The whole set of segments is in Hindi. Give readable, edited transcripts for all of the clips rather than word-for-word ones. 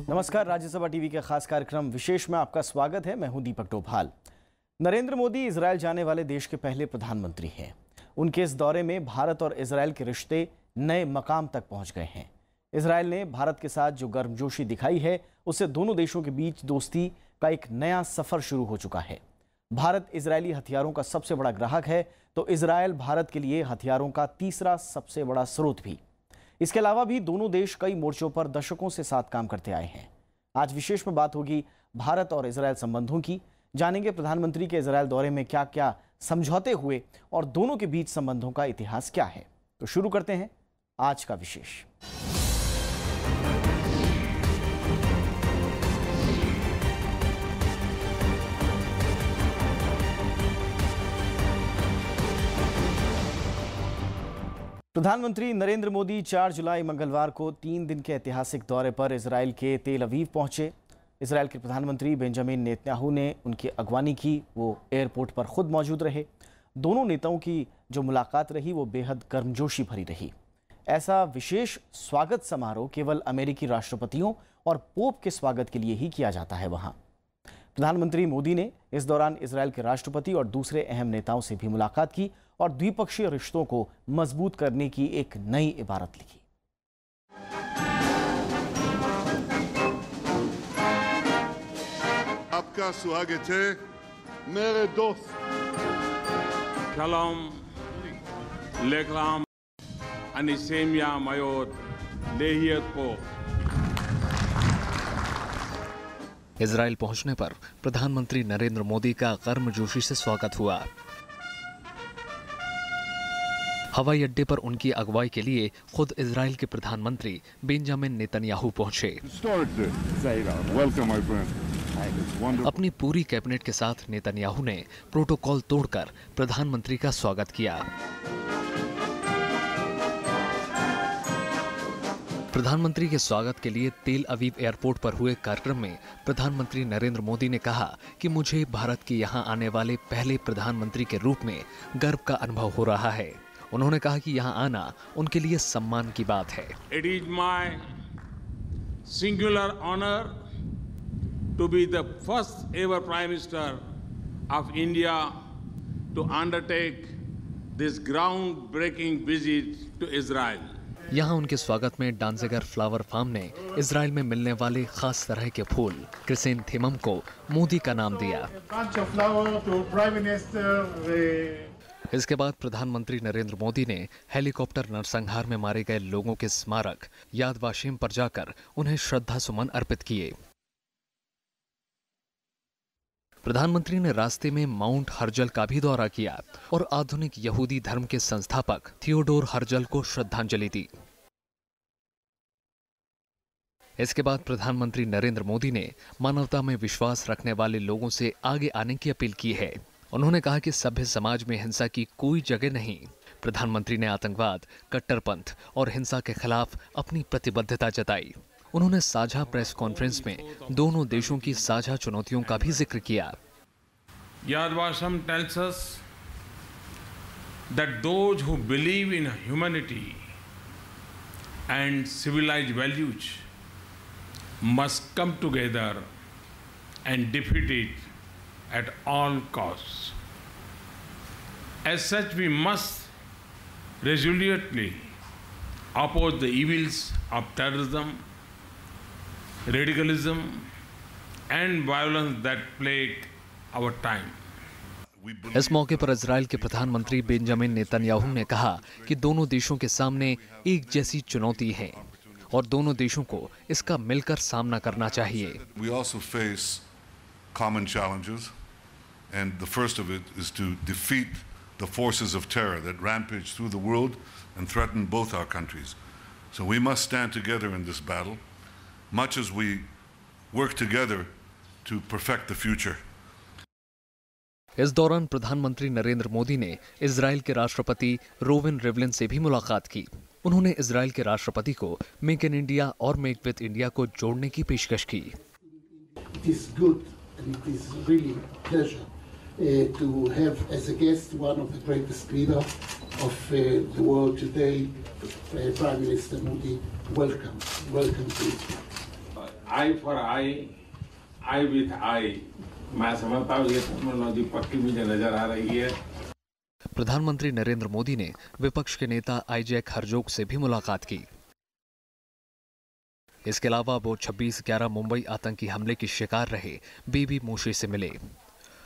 नमस्कार, राज्यसभा टीवी के खास कार्यक्रम विशेष में आपका स्वागत है। मैं हूं दीपक डोभाल। नरेंद्र मोदी इजरायल जाने वाले देश के पहले प्रधानमंत्री हैं। उनके इस दौरे में भारत और इजरायल के रिश्ते नए मकाम तक पहुंच गए हैं। इजरायल ने भारत के साथ जो गर्मजोशी दिखाई है, उससे दोनों देशों के बीच दोस्ती का एक नया सफर शुरू हो चुका है। भारत इजरायली हथियारों का सबसे बड़ा ग्राहक है, तो इजरायल भारत के लिए हथियारों का तीसरा सबसे बड़ा स्रोत भी। इसके अलावा भी दोनों देश कई मोर्चों पर दशकों से साथ काम करते आए हैं। आज विशेष में बात होगी भारत और इजरायल संबंधों की। जानेंगे प्रधानमंत्री के इजरायल दौरे में क्या क्या समझौते हुए और दोनों के बीच संबंधों का इतिहास क्या है। तो शुरू करते हैं आज का विशेष। प्रधानमंत्री नरेंद्र मोदी 4 जुलाई मंगलवार को 3 दिन के ऐतिहासिक दौरे पर इजरायल के तेल अवीव पहुंचे। इजरायल के प्रधानमंत्री बेंजामिन नेतन्याहू ने उनकी अगवानी की। वो एयरपोर्ट पर खुद मौजूद रहे। दोनों नेताओं की जो मुलाकात रही वो बेहद गर्मजोशी भरी रही। ऐसा विशेष स्वागत समारोह केवल अमेरिकी राष्ट्रपतियों और पोप के स्वागत के लिए ही किया जाता है। वहां प्रधानमंत्री मोदी ने इस दौरान इजरायल के राष्ट्रपति और दूसरे अहम नेताओं से भी मुलाकात की और द्विपक्षीय रिश्तों को मजबूत करने की एक नई इबारत लिखी। आपका स्वागत है मेरे दोस्त। Shalom, leklam, anisemia mayot, lehiet po। Israel पहुंचने पर प्रधानमंत्री नरेंद्र मोदी का गर्मजोशी से स्वागत हुआ। हवाई अड्डे पर उनकी अगुवाई के लिए खुद इजरायल के प्रधानमंत्री बेंजामिन नेतन्याहू पहुंचे। अपनी पूरी कैबिनेट के साथ नेतन्याहू ने प्रोटोकॉल तोड़कर प्रधानमंत्री का स्वागत किया। प्रधानमंत्री के स्वागत के लिए तेल अवीव एयरपोर्ट पर हुए कार्यक्रम में प्रधानमंत्री नरेंद्र मोदी ने कहा कि मुझे भारत के यहां आने वाले पहले प्रधानमंत्री के रूप में गर्व का अनुभव हो रहा है। उन्होंने कहा कि यहां आना उनके लिए सम्मान की बात है। It is my singular honor to be the first ever Prime Minister of India to undertake this groundbreaking visit to Israel. यहाँ उनके स्वागत में डांजेगर फ्लावर फार्म ने इजरायल में मिलने वाले खास तरह के फूल क्रिसेंथेमम को मोदी का नाम दिया। इसके बाद प्रधानमंत्री नरेंद्र मोदी ने हेलीकॉप्टर नरसंहार में मारे गए लोगों के स्मारक याद वाशिम पर जाकर उन्हें श्रद्धा सुमन अर्पित किए। प्रधानमंत्री ने रास्ते में माउंट हर्जल का भी दौरा किया और आधुनिक यहूदी धर्म के संस्थापक थियोडोर हर्जल को श्रद्धांजलि दी। इसके बाद प्रधानमंत्री नरेंद्र मोदी ने मानवता में विश्वास रखने वाले लोगों से आगे आने की अपील की है। उन्होंने कहा कि सभ्य समाज में हिंसा की कोई जगह नहीं। प्रधानमंत्री ने आतंकवाद, कट्टरपंथ और हिंसा के खिलाफ अपनी प्रतिबद्धता जताई। उन्होंने साझा प्रेस कॉन्फ्रेंस में दोनों देशों की साझा चुनौतियों का भी जिक्र किया। Yad Vashem tells us that those who believe in humanity and civilized values must come together and defeat it at all costs. As such, we must resolutely oppose the evils of terrorism, radicalism, and violence that plague our time. इस मौके पर इजरायल के प्रधानमंत्री बेंजामिन नेतन्याहू ने कहा कि दोनों देशों के सामने एक जैसी चुनौती है और दोनों देशों को इसका मिलकर सामना करना चाहिए। We also face common challenges, and the first of it is to defeat the forces of terror that rampage through the world and threaten both our countries. So we must stand together in this battle, much as we work together to perfect the future. इस दौरान प्रधानमंत्री नरेंद्र मोदी ने इजरायल के राष्ट्रपति रोविन रिवलिन से भी मुलाकात की। उन्होंने इजरायल के राष्ट्रपति को मेक इन इंडिया और मेक विद इंडिया को जोड़ने की पेशकश की। It is good and it is really a pleasure to have as a guest one of the greatest leaders of the world today, Prime Minister Modi. Welcome to Israel. I for I, I with I, मैं समझता हूँ ये टेक्नोलॉजी पक्की मुझे नजर आ रही है। प्रधानमंत्री नरेंद्र मोदी ने विपक्ष के नेता आईजैक हरजोग से भी मुलाकात की। इसके अलावा वो 26/11 मुंबई आतंकी हमले की शिकार रहे बेबी मोशे से मिले।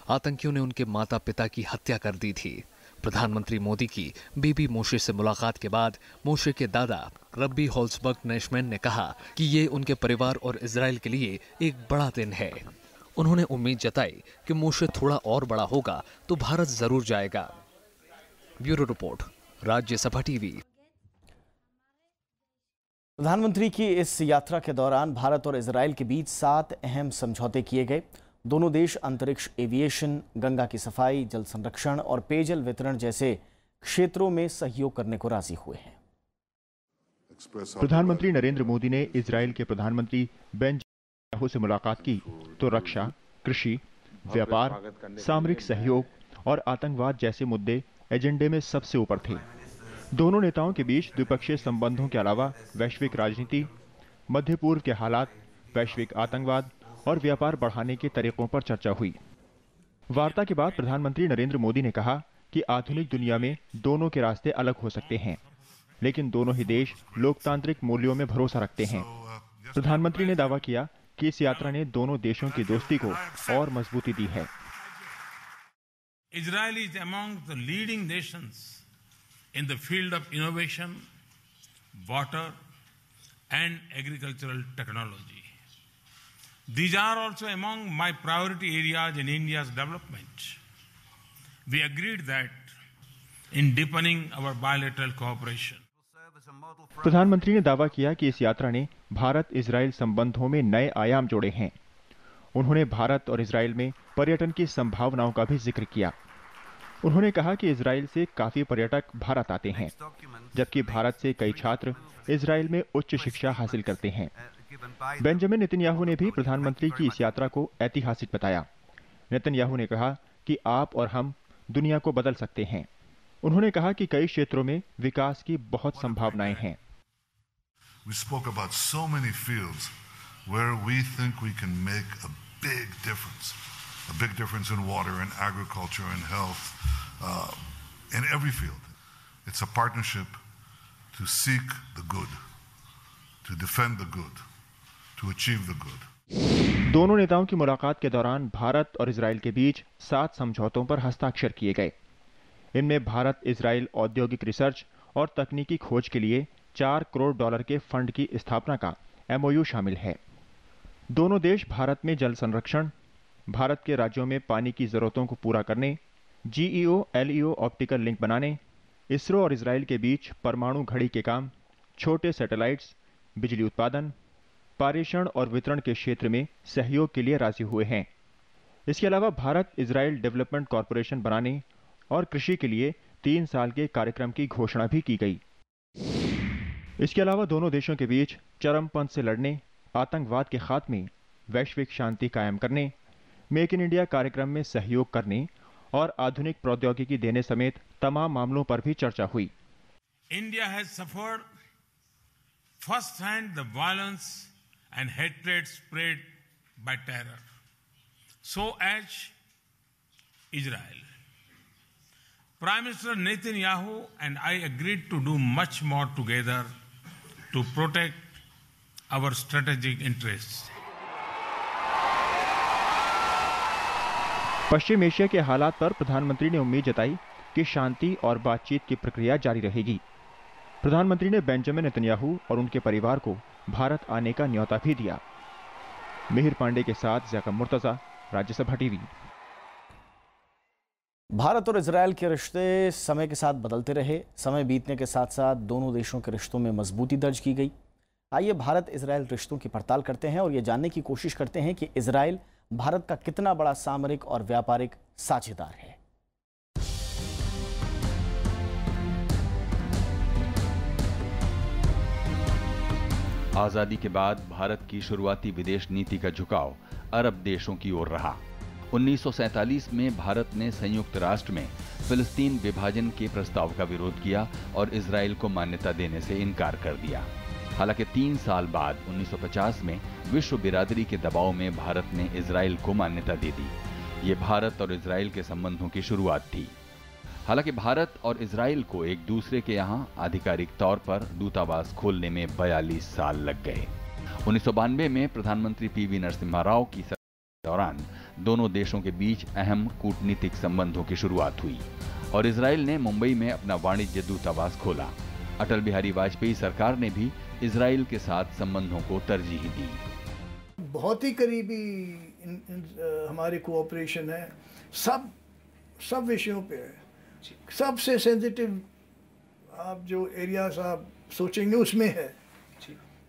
आतंकियों ने उनके माता पिता की हत्या कर दी थी। प्रधानमंत्री मोदी की बेबी मोशे से मुलाकात के बाद मोशे के दादा रब्बी होल्सबर्ग नेशमैन ने कहा कि ये उनके परिवार और इजराइल के लिए एक बड़ा दिन है। उन्होंने उम्मीद जताई कि मोशे थोड़ा और बड़ा होगा तो भारत जरूर जाएगा। Bureau report, Rajya Sabha TV. प्रधानमंत्री की इस यात्रा के दौरान भारत और इजराइल के बीच 7 अहम समझौते किए गए। दोनों देश अंतरिक्ष, एविएशन, गंगा की सफाई, जल संरक्षण और पेयजल वितरण जैसे क्षेत्रों में सहयोग करने को राजी हुए हैं। प्रधानमंत्री नरेंद्र मोदी ने इजराइल के प्रधानमंत्री बेंजामिन नेतन्याहू से मुलाकात की तो रक्षा, कृषि, व्यापार, सामरिक सहयोग और आतंकवाद जैसे मुद्दे एजेंडे में सबसे ऊपर थे। दोनों नेताओं के बीच द्विपक्षीय संबंधों के अलावा वैश्विक राजनीति, मध्य पूर्व के हालात, वैश्विक आतंकवाद और व्यापार बढ़ाने के तरीकों पर चर्चा हुई। वार्ता के बाद प्रधानमंत्री नरेंद्र मोदी ने कहा कि आधुनिक दुनिया में दोनों के रास्ते अलग हो सकते हैं, लेकिन दोनों ही देश लोकतांत्रिक मूल्यों में भरोसा रखते हैं। प्रधानमंत्री ने दावा किया कि इस यात्रा ने दोनों देशों की दोस्ती को और मजबूती दी है। Israel is among the leading nations in the field of innovation, water and agricultural technology. These are also among my priority areas in India's development. We agreed that in deepening our bilateral cooperation. प्रधानमंत्री ने दावा किया कि इस यात्रा ने भारत इजराइल संबंधों में नए आयाम जोड़े हैं। उन्होंने भारत और इजराइल में पर्यटन की संभावनाओं का भी जिक्र किया। उन्होंने कहा कि इजराइल से काफी पर्यटक भारत आते हैं, जबकि भारत से कई छात्र इजराइल में उच्च शिक्षा हासिल करते हैं। बेंजामिन नेतन्याहू ने भी प्रधानमंत्री की इस यात्रा को ऐतिहासिक बताया। नेतन्याहू ने कहा कि आप और हम दुनिया को बदल सकते हैं। उन्होंने कहा कि कई क्षेत्रों में विकास की बहुत संभावनाएं हैं। We spoke about so many fields where we think we can make a big difference in water and agriculture and health, in every field. It's a partnership to seek the good, to defend the good, to achieve the good. दोनों नेताओं की मुलाकात के दौरान भारत और इजराइल के बीच 7 समझौतों पर हस्ताक्षर किए गए। इनमें भारत इजराइल औद्योगिक रिसर्च और तकनीकी खोज के लिए $4 करोड़ के फंड की स्थापना का MOU शामिल है। दोनों देश भारत में जल संरक्षण, भारत के राज्यों में पानी की जरूरतों को पूरा करने, GEO-LEO ऑप्टिकल लिंक बनाने, इसरो और इजराइल के बीच परमाणु घड़ी के काम, छोटे सैटेलाइट्स, बिजली उत्पादन, पारेषण और वितरण के क्षेत्र में सहयोग के लिए राजी हुए हैं। इसके अलावा भारत इजराइल डेवलपमेंट कॉरपोरेशन बनाने और कृषि के लिए 3 साल के कार्यक्रम की घोषणा भी की गई। इसके अलावा दोनों देशों के बीच चरमपंथ से लड़ने, आतंकवाद के खात्मे, वैश्विक शांति कायम करने, मेक इन इंडिया कार्यक्रम में सहयोग करने और आधुनिक प्रौद्योगिकी देने समेत तमाम मामलों पर भी चर्चा हुई। India has suffered first-hand the violence and hatred spread by terror. So as Israel. Prime Minister Netanyahu and I agreed to do much more together to protect our strategic interests. Paschim Asia के हालात पर प्रधानमंत्री ने उम्मीद जताई कि शांति और बातचीत की प्रक्रिया जारी रहेगी। प्रधानमंत्री ने बेंजामिन नेतन्याहू और उनके परिवार को भारत आने का न्योता भी दिया। मिहिर पांडे के साथ ज़ैकब मुर्तजा, राज्यसभा टीवी। भारत और इजराइल के रिश्ते समय के साथ बदलते रहे। समय बीतने के साथ साथ दोनों देशों के रिश्तों में मजबूती दर्ज की गई। आइए भारत इजराइल रिश्तों की पड़ताल करते हैं और ये जानने की कोशिश करते हैं कि इजराइल भारत का कितना बड़ा सामरिक और व्यापारिक साझेदार है। आजादी के बाद भारत की शुरुआती विदेश नीति का झुकाव अरब देशों की ओर रहा। 1947 में भारत ने संयुक्त राष्ट्र में फिलिस्तीन विभाजन के प्रस्ताव का विरोध किया और इजराइल को मान्यता देने से इनकार कर दिया। हालांकि 3 साल बाद 1950 में विश्व बिरादरी के दबाव में भारत ने इजराइल को मान्यता दे दी। ये भारत और इजराइल के संबंधों की शुरुआत थी। हालांकि भारत और इजराइल को एक दूसरे के यहां आधिकारिक तौर पर दूतावास खोलने में 42 साल लग गए। 1992 में प्रधानमंत्री पीवी नरसिम्हा राव की सरकार के दौरान दोनों देशों के बीच अहम कूटनीतिक संबंधों की शुरुआत हुई और इजराइल ने मुंबई में अपना वाणिज्य दूतावास खोला। अटल बिहारी वाजपेयी सरकार ने भी इजराइल के साथ संबंधों को तरजीह दी। बहुत ही करीबी हमारी कोऑपरेशन है, सब विषयों पे है। सबसे सेंसिटिव आप जो एरियाज आप सोचेंगे उसमें है,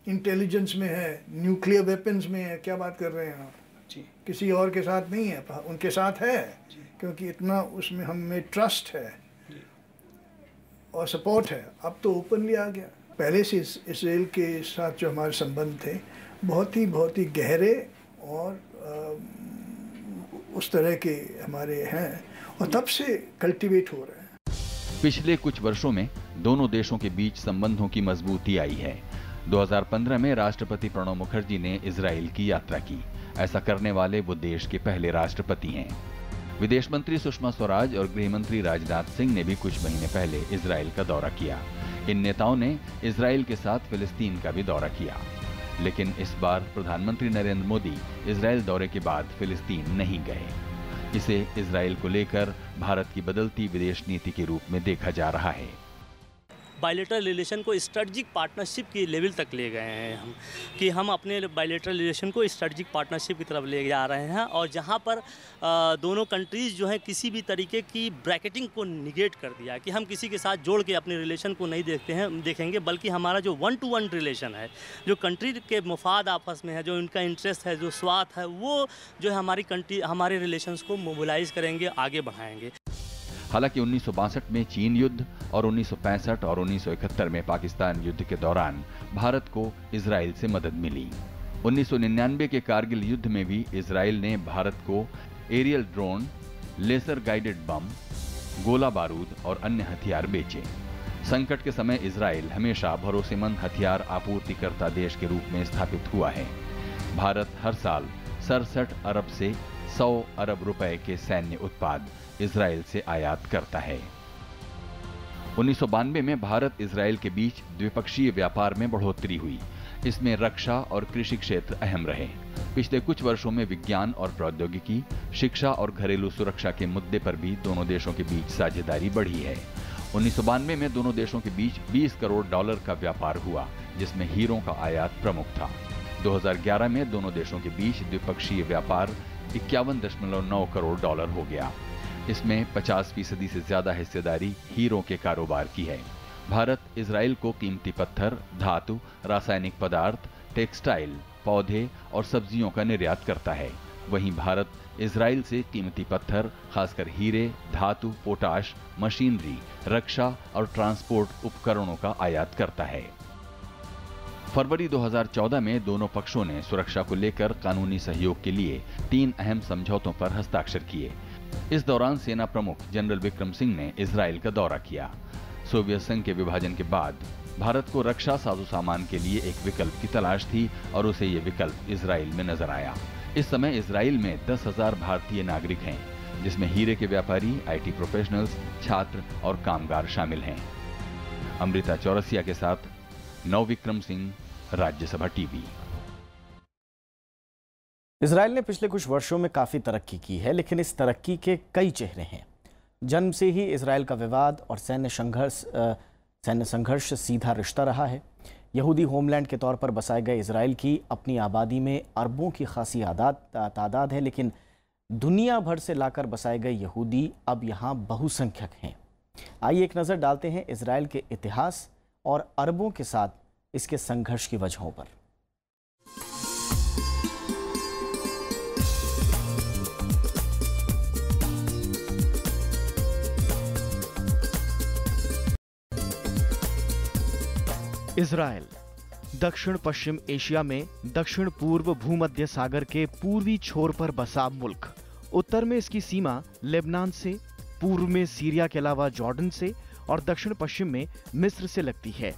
इंटेलिजेंस में है, न्यूक्लियर वेपन्स में है। क्या बात कर रहे हैं आप? किसी और के साथ नहीं है, उनके साथ है, क्योंकि इतना उसमें हमें ट्रस्ट है और सपोर्ट है। अब तो ओपनली आ गया। पहले से इसराइल के साथ जो हमारे संबंध थे बहुत ही गहरे और उस तरह के हमारे हैं और तब से कल्टीवेट हो रहे हैं। पिछले कुछ वर्षों में दोनों देशों के बीच संबंधों की मजबूती आई है। 2015 में राष्ट्रपति प्रणब मुखर्जी ने इजराइल की यात्रा की। ऐसा करने वाले वो देश के पहले राष्ट्रपति हैं। विदेश मंत्री सुषमा स्वराज और गृह मंत्री राजनाथ सिंह ने भी कुछ महीने पहले इजराइल का दौरा किया। इन नेताओं ने इजराइल के साथ फिलिस्तीन का भी दौरा किया। लेकिन इस बार प्रधानमंत्री नरेंद्र मोदी इजराइल दौरे के बाद फिलिस्तीन नहीं गए। इसे इजराइल को लेकर भारत की बदलती विदेश नीति के रूप में देखा जा रहा है। बायलैटरल रिलेशन को स्ट्रेटजिक पार्टनरशिप के लेवल तक ले गए हैं कि हम अपने बायलैटरल रिलेशन को स्ट्रेटजिक पार्टनरशिप की तरफ ले जा रहे हैं और जहां पर दोनों कंट्रीज़ जो हैं किसी भी तरीके की ब्रैकेटिंग को निगेट कर दिया कि हम किसी के साथ जोड़ के अपने रिलेशन को नहीं देखेंगे, बल्कि हमारा जो 1-to-1 रिलेशन है, जो कंट्री के मुफाद आपस में है, जो उनका इंटरेस्ट है, जो स्वार्थ है, वो जो है हमारे रिलेशंस को मोबिलाइज करेंगे, आगे बढ़ाएंगे। हालांकि 1962 में चीन युद्ध और 1965 और 1971 में पाकिस्तान युद्ध के दौरान भारत को इजराइल से मदद मिली। 1999 के कारगिल युद्ध में भी इजराइल ने भारत को aerial drone, laser guided bomb, गोला बारूद और अन्य हथियार बेचे। संकट के समय इजराइल हमेशा भरोसेमंद हथियार आपूर्तिकर्ता देश के रूप में स्थापित हुआ है। भारत हर साल 67 अरब से 100 अरब रुपए के सैन्य उत्पाद इजराइल से आयात करता है। 1992 में भारत इजराइल के बीच द्विपक्षीय व्यापार में बढ़ोतरी हुई। इसमें रक्षा और कृषि क्षेत्र अहम रहे। पिछले कुछ वर्षों में विज्ञान और प्रौद्योगिकी, शिक्षा और घरेलू सुरक्षा के मुद्दे पर भी दोनों देशों के बीच साझेदारी बढ़ी है। 1992 में दोनों देशों के बीच $20 करोड़ का व्यापार हुआ, जिसमें हीरों का आयात प्रमुख था। 2011 में दोनों देशों के बीच द्विपक्षीय व्यापार $51.9 करोड़ हो गया। इसमें 50% से ज्यादा हिस्सेदारी हीरों के कारोबार की है। भारत इजराइल को कीमती पत्थर, धातु, रासायनिक पदार्थ, टेक्सटाइल, पौधे और सब्जियों का निर्यात करता है। वहीं भारत इजराइल से कीमती पत्थर, खासकर हीरे, धातु, पोटाश, मशीनरी, रक्षा और ट्रांसपोर्ट उपकरणों का आयात करता है। फरवरी 2014 में दोनों पक्षों ने सुरक्षा को लेकर कानूनी सहयोग के लिए 3 अहम समझौतों पर हस्ताक्षर किए। इस दौरान सेना प्रमुख जनरल विक्रम सिंह ने इजराइल का दौरा किया। सोवियत संघ के विभाजन के बाद भारत को रक्षा साजो सामान के लिए एक विकल्प की तलाश थी और उसे ये विकल्प इजराइल में नजर आया। इस समय इजराइल में 10,000 भारतीय नागरिक हैं, जिसमें हीरे के व्यापारी, IT प्रोफेशनल्स, छात्र और कामगार शामिल हैं। अमृता चौरसिया के साथ नव विक्रम सिंह, राज्यसभा टीवी। इजराइल ने पिछले कुछ वर्षों में काफ़ी तरक्की की है, लेकिन इस तरक्की के कई चेहरे हैं। जन्म से ही इजराइल का विवाद और सैन्य संघर्ष सीधा रिश्ता रहा है। यहूदी होमलैंड के तौर पर बसाए गए इजराइल की अपनी आबादी में अरबों की खासी तादाद है, लेकिन दुनिया भर से लाकर बसाए गए यहूदी अब यहाँ बहुसंख्यक हैं। आइए एक नज़र डालते हैं इजराइल के इतिहास और अरबों के साथ इसके संघर्ष की वजहों पर। इजराइल दक्षिण पश्चिम एशिया में दक्षिण पूर्व भूमध्य सागर के पूर्वी छोर पर बसा मुल्क। उत्तर में इसकी सीमा लेबनान से, पूर्व में सीरिया के अलावा जॉर्डन से और दक्षिण पश्चिम में मिस्र से लगती है।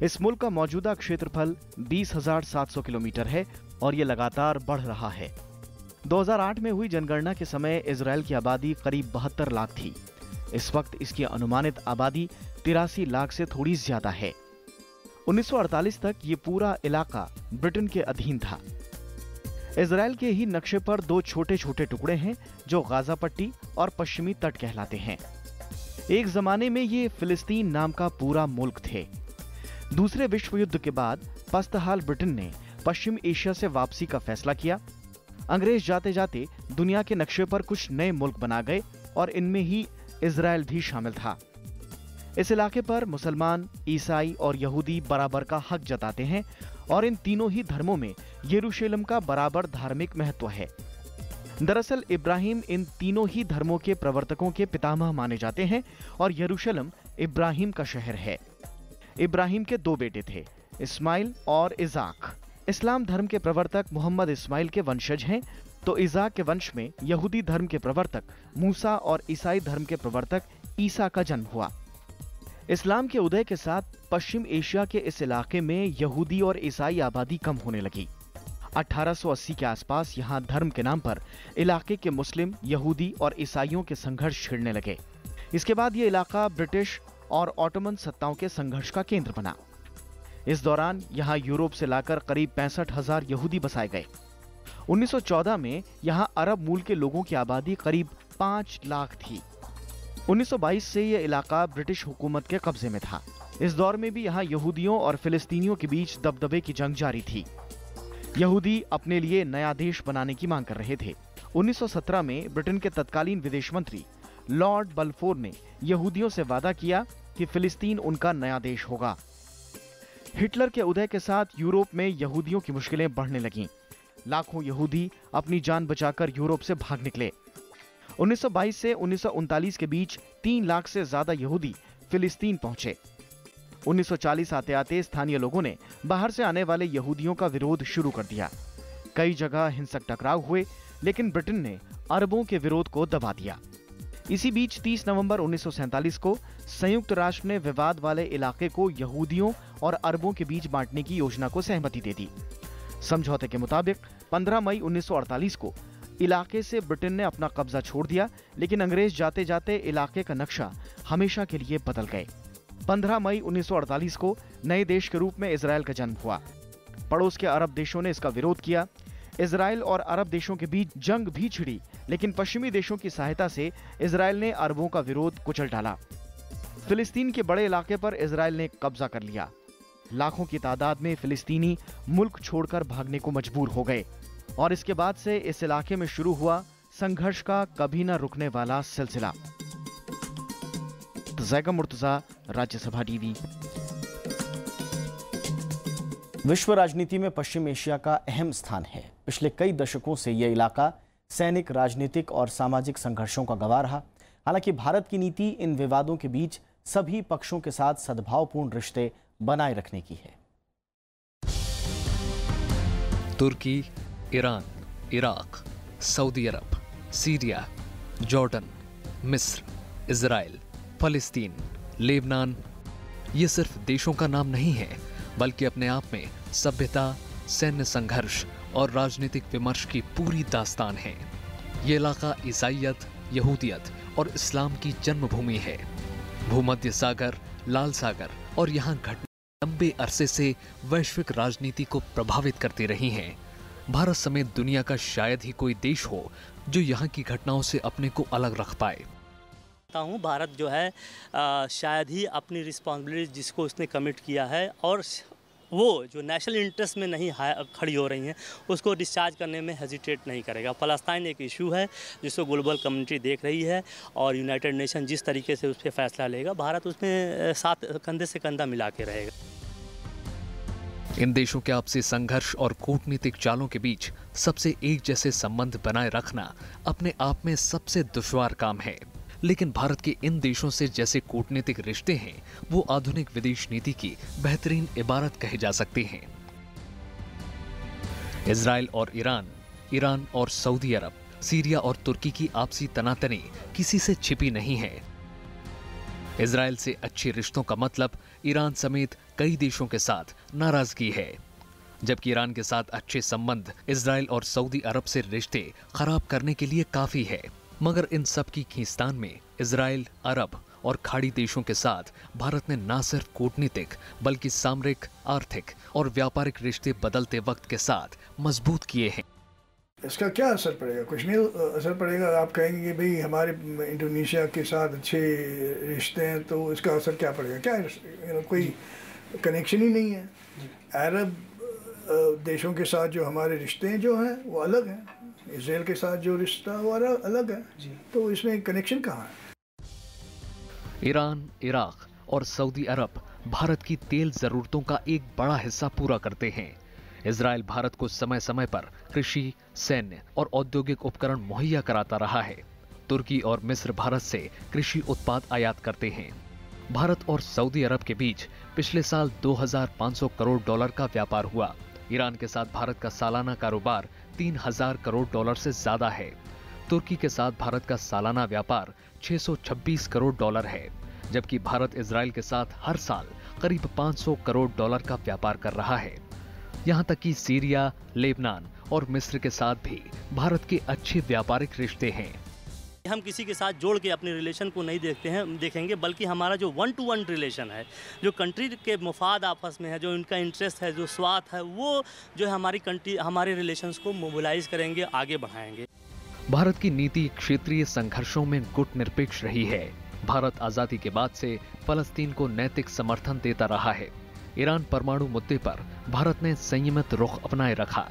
इस मुल्क का मौजूदा क्षेत्रफल 20,700 किलोमीटर है और ये लगातार बढ़ रहा है। 2008 में हुई जनगणना के समय इजराइल की आबादी करीब 72 लाख थी। इस वक्त इसकी अनुमानित आबादी 83 लाख से थोड़ी ज्यादा है। 1948 तक ये पूरा इलाका ब्रिटेन के अधीन था। इजराइल के ही नक्शे पर दो छोटे छोटे टुकड़े हैं जो गाजा पट्टी और पश्चिमी तट कहलाते हैं। एक जमाने में ये फिलिस्तीन नाम का पूरा मुल्क थे। दूसरे विश्व युद्ध के बाद पस्तहाल ब्रिटेन ने पश्चिम एशिया से वापसी का फैसला किया। अंग्रेज जाते जाते दुनिया के नक्शे पर कुछ नए मुल्क बना गए और इनमें ही इजराइल भी शामिल था। इस इलाके पर मुसलमान, ईसाई और यहूदी बराबर का हक जताते हैं और इन तीनों ही धर्मों में यरूशलेम का बराबर धार्मिक महत्व है। दरअसल इब्राहिम इन तीनों ही धर्मों के प्रवर्तकों के पितामह माने जाते हैं और यरूशलेम इब्राहिम का शहर है। इब्राहिम के दो बेटे थे, इस्माइल और इजाक। इस्लाम धर्म के प्रवर्तक मोहम्मद इस्माइल के वंशज हैं, तो इजाक के वंश में यहूदी धर्म के प्रवर्तक मूसा और ईसाई धर्म के प्रवर्तक ईसा का जन्म हुआ। इस्लाम के उदय के साथ पश्चिम एशिया के इस इलाके में यहूदी और ईसाई आबादी कम होने लगी। 1880 के आसपास यहाँ धर्म के नाम पर इलाके के मुस्लिम, यहूदी और ईसाइयों के संघर्ष छिड़ने लगे। इसके बाद ये इलाका ब्रिटिश और ऑटोमन सत्ताओं के संघर्ष का केंद्र बना। इस दौरान यहाँ यूरोप से लाकर करीब 65,000 यहूदी बसाए गए। 1914 में यहाँ अरब मूल के लोगों की आबादी करीब 5 लाख थी। 1922 से यह इलाका ब्रिटिश हुकूमत के कब्जे में था। इस दौर में भी यहाँ यहूदियों और फिलिस्तीनियों के बीच दबदबे की जंग जारी थी। यहूदी अपने लिए नया देश बनाने की मांग कर रहे थे। 1917 में ब्रिटेन के तत्कालीन विदेश मंत्री लॉर्ड बल्फोर ने यहूदियों से वादा किया कि फिलिस्तीन उनका नया देश होगा। हिटलर के उदय के साथ यूरोप में यहूदियों की मुश्किलें बढ़ने लगीं। लाखों यहूदी अपनी जान बचाकर यूरोप से भाग निकले। 1922 से 1939 के बीच 3 लाख से ज्यादा यहूदी फिलिस्तीन पहुंचे। 1940 आते आते स्थानीय लोगों ने बाहर से आने वाले यहूदियों का विरोध शुरू कर दिया। कई जगह हिंसक टकराव हुए, लेकिन ब्रिटेन ने अरबों के विरोध को दबा दिया। इसी बीच 30 नवंबर 1947 को संयुक्त राष्ट्र ने विवाद वाले इलाके को यहूदियों और अरबों के बीच बांटने की योजना को सहमति दे दी। समझौते के मुताबिक 15 मई 1948 को इलाके से ब्रिटेन ने अपना कब्जा छोड़ दिया, लेकिन अंग्रेज जाते जाते इलाके का नक्शा हमेशा के लिए बदल गए। 15 मई 1948 को नए देश के रूप में इजराइल का जन्म हुआ। पड़ोस के अरब देशों ने इसका विरोध किया। इजराइल और अरब देशों के बीच जंग भी छिड़ी, लेकिन पश्चिमी देशों की सहायता से इजराइल ने अरबों का विरोध कुचल डाला। फिलिस्तीन के बड़े इलाके पर इजराइल ने कब्जा कर लिया। लाखों की तादाद में फिलिस्तीनी मुल्क छोड़कर भागने को मजबूर हो गए और इसके बाद से इस इलाके में शुरू हुआ संघर्ष का कभी न रुकने वाला सिलसिला। ज़ैका मुर्तजा, राज्यसभा टीवी। विश्व राजनीति में पश्चिम एशिया का अहम स्थान है। पिछले कई दशकों से यह इलाका सैनिक, राजनीतिक और सामाजिक संघर्षों का गवाह रहा। हालांकि भारत की नीति इन विवादों के बीच सभी पक्षों के साथ सद्भावपूर्ण रिश्ते बनाए रखने की है। तुर्की, ईरान, इराक, सऊदी अरब, सीरिया, जॉर्डन, मिस्र, इजराइल, फलस्तीन, लेबनान, ये सिर्फ देशों का नाम नहीं है, बल्कि अपने आप में सभ्यता, सैन्य संघर्ष और राजनीतिक विमर्श की पूरी दास्तान है। ये इलाका ईसाईयत, यहूदियत और इस्लाम की जन्मभूमि है। भूमध्य सागर, लाल सागर और यहाँ घटनाएं लंबे अरसे से वैश्विक राजनीति को प्रभावित करती रही हैं। भारत समेत दुनिया का शायद ही कोई देश हो जो यहाँ की घटनाओं से अपने को अलग रख पाए। भारत जो है शायद ही अपनी रिस्पॉन्सिबिलिटी जिसको उसने कमिट किया है और वो जो नेशनल इंटरेस्ट में नहीं खड़ी हो रही हैं उसको डिस्चार्ज करने में हेजिटेट नहीं करेगा। फ़लस्तीन एक इशू है जिसको ग्लोबल कम्युनिटी देख रही है और यूनाइटेड नेशन जिस तरीके से उस पर फैसला लेगा, भारत उसमें साथ कंधे से कंधा मिला के रहेगा। इन देशों के आपसी संघर्ष और कूटनीतिक चालों के बीच सबसे एक जैसे संबंध बनाए रखना अपने आप में सबसे दुश्वार काम है, लेकिन भारत के इन देशों से जैसे कूटनीतिक रिश्ते हैं वो आधुनिक विदेश नीति की बेहतरीन इबारत कहे जा सकते हैं। इजराइल और ईरान, ईरान और सऊदी अरब, सीरिया और तुर्की की आपसी तनातनी किसी से छिपी नहीं है। इजराइल से अच्छे रिश्तों का मतलब ईरान समेत कई देशों के साथ नाराजगी है, जबकि ईरान के साथ अच्छे संबंध इजराइल और सऊदी अरब से रिश्ते खराब करने के लिए काफी है। मगर इन सब की खींचतान में इजराइल, अरब और खाड़ी देशों के साथ भारत ने न सिर्फ कूटनीतिक बल्कि सामरिक, आर्थिक और व्यापारिक रिश्ते बदलते वक्त के साथ मजबूत किए हैं। इसका क्या असर पड़ेगा? कुछ नहीं असर पड़ेगा। आप कहेंगे भाई हमारे इंडोनेशिया के साथ अच्छे रिश्ते हैं, तो इसका असर क्या पड़ेगा? क्या कोई कनेक्शन ही नहीं है। अरब देशों के साथ जो हमारे रिश्ते हैं जो हैं वो अलग हैं, इजराइल के साथ जो रिश्ता वो अलग है, तो इसमें कनेक्शन कहाँ है? ईरान, इराक और सऊदी अरब भारत की तेल जरूरतों का एक बड़ा हिस्सा पूरा करते हैं। इजराइल भारत को समय समय पर कृषि, सैन्य और औद्योगिक उपकरण मुहैया कराता रहा है। तुर्की और मिस्र भारत से कृषि उत्पाद आयात करते हैं। भारत और सऊदी अरब के बीच पिछले साल 2500 करोड़ डॉलर का व्यापार हुआ। ईरान के साथ भारत का सालाना कारोबार 3000 करोड़ डॉलर से ज्यादा है। तुर्की के साथ भारत का सालाना व्यापार 626 करोड़ डॉलर है, जबकि भारत इजराइल के साथ हर साल करीब 500 करोड़ डॉलर का व्यापार कर रहा है। यहाँ तक कि सीरिया, लेबनान और मिस्र के साथ भी भारत के अच्छे व्यापारिक रिश्ते हैं। हम किसी के साथ जोड़ के अपने रिलेशन को नहीं देखेंगे, बल्कि हमारा जो 1 to 1 रिलेशन है, जो कंट्री के मफाद आपस में है, जो इनका इंटरेस्ट है, जो स्वार्थ है, वो जो है हमारे रिलेशंस को मोबिलाइज करेंगे, आगे बढ़ाएंगे। भारत की नीति क्षेत्रीय संघर्षों में गुटनिरपेक्ष रही है। भारत आजादी के बाद से फलस्तीन को नैतिक समर्थन देता रहा है। ईरान परमाणु मुद्दे पर भारत ने संयमित रुख अपनाए रखा।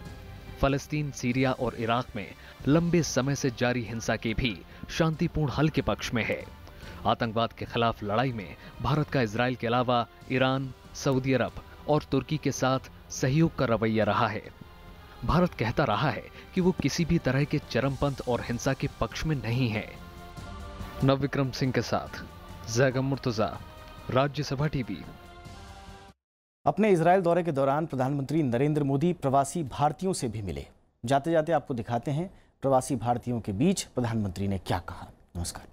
फलस्तीन, सीरिया और इराक में लंबे समय से जारी हिंसा के भी शांतिपूर्ण हल के पक्ष में है। आतंकवाद के खिलाफ लड़ाई में भारत का इजराइल के अलावा ईरान, सऊदी अरब और तुर्की के साथ सहयोग का रवैया रहा है। भारत कहता रहा है कि वो किसी भी तरह के चरमपंथ और हिंसा के पक्ष में नहीं है। नवविक्रम सिंह के साथ जैगम मुर्तजा, राज्यसभा टीवी। अपने इजराइल दौरे के दौरान प्रधानमंत्री नरेंद्र मोदी प्रवासी भारतीयों से भी मिले। जाते जाते आपको दिखाते हैं प्रवासी भारतीयों के बीच प्रधानमंत्री ने क्या कहा। नमस्कार।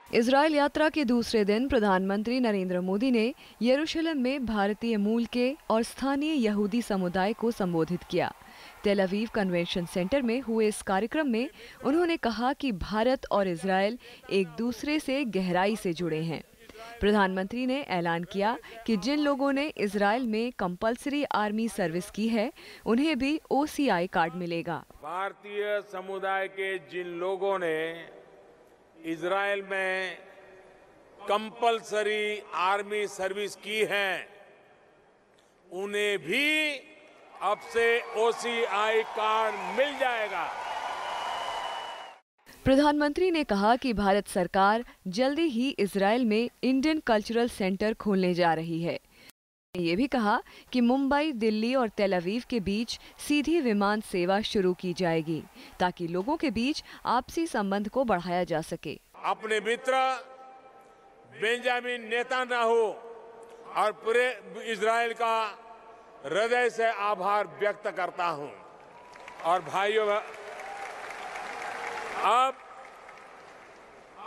इजराइल यात्रा के दूसरे दिन प्रधानमंत्री नरेंद्र मोदी ने यरूशलेम में भारतीय मूल के और स्थानीय यहूदी समुदाय को संबोधित किया। तेल अवीव कन्वेंशन सेंटर में हुए इस कार्यक्रम में उन्होंने कहा कि भारत और इजराइल एक दूसरे से गहराई से जुड़े हैं। प्रधानमंत्री ने ऐलान किया कि जिन लोगों ने इजराइल में कंपल्सरी आर्मी सर्विस की है, उन्हें भी OCI कार्ड मिलेगा। भारतीय समुदाय के जिन लोगों ने इजराइल में कंपल्सरी आर्मी सर्विस की है, उन्हें भी अब से OCI कार्ड मिल जाएगा। प्रधानमंत्री ने कहा कि भारत सरकार जल्दी ही इजराइल में इंडियन कल्चरल सेंटर खोलने जा रही है। ये भी कहा कि मुंबई, दिल्ली और तेल अवीव के बीच सीधी विमान सेवा शुरू की जाएगी, ताकि लोगों के बीच आपसी संबंध को बढ़ाया जा सके। अपने मित्र बेंजामिन नेतान्याहू और पूरे इजराइल का हृदय से आभार व्यक्त करता हूं। और भाइयों,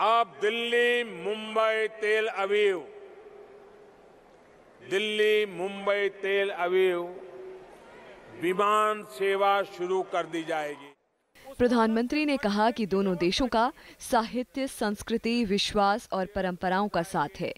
अब दिल्ली, मुंबई, तेल अवीव विमान सेवा शुरू कर दी जाएगी। प्रधानमंत्री ने कहा कि दोनों देशों का साहित्य, संस्कृति, विश्वास और परंपराओं का साथ है।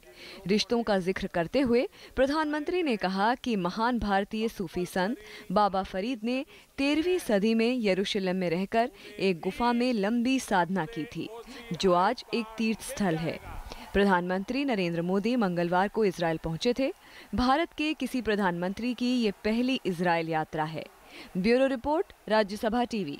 रिश्तों का जिक्र करते हुए प्रधानमंत्री ने कहा कि महान भारतीय सूफी संत बाबा फरीद ने 13वीं सदी में यरूशलेम में रहकर एक गुफा में लंबी साधना की थी, जो आज एक तीर्थ स्थल है। प्रधानमंत्री नरेंद्र मोदी मंगलवार को इजराइल पहुंचे थे। भारत के किसी प्रधानमंत्री की ये पहली इजराइल यात्रा है। Bureau report, Rajya Sabha TV.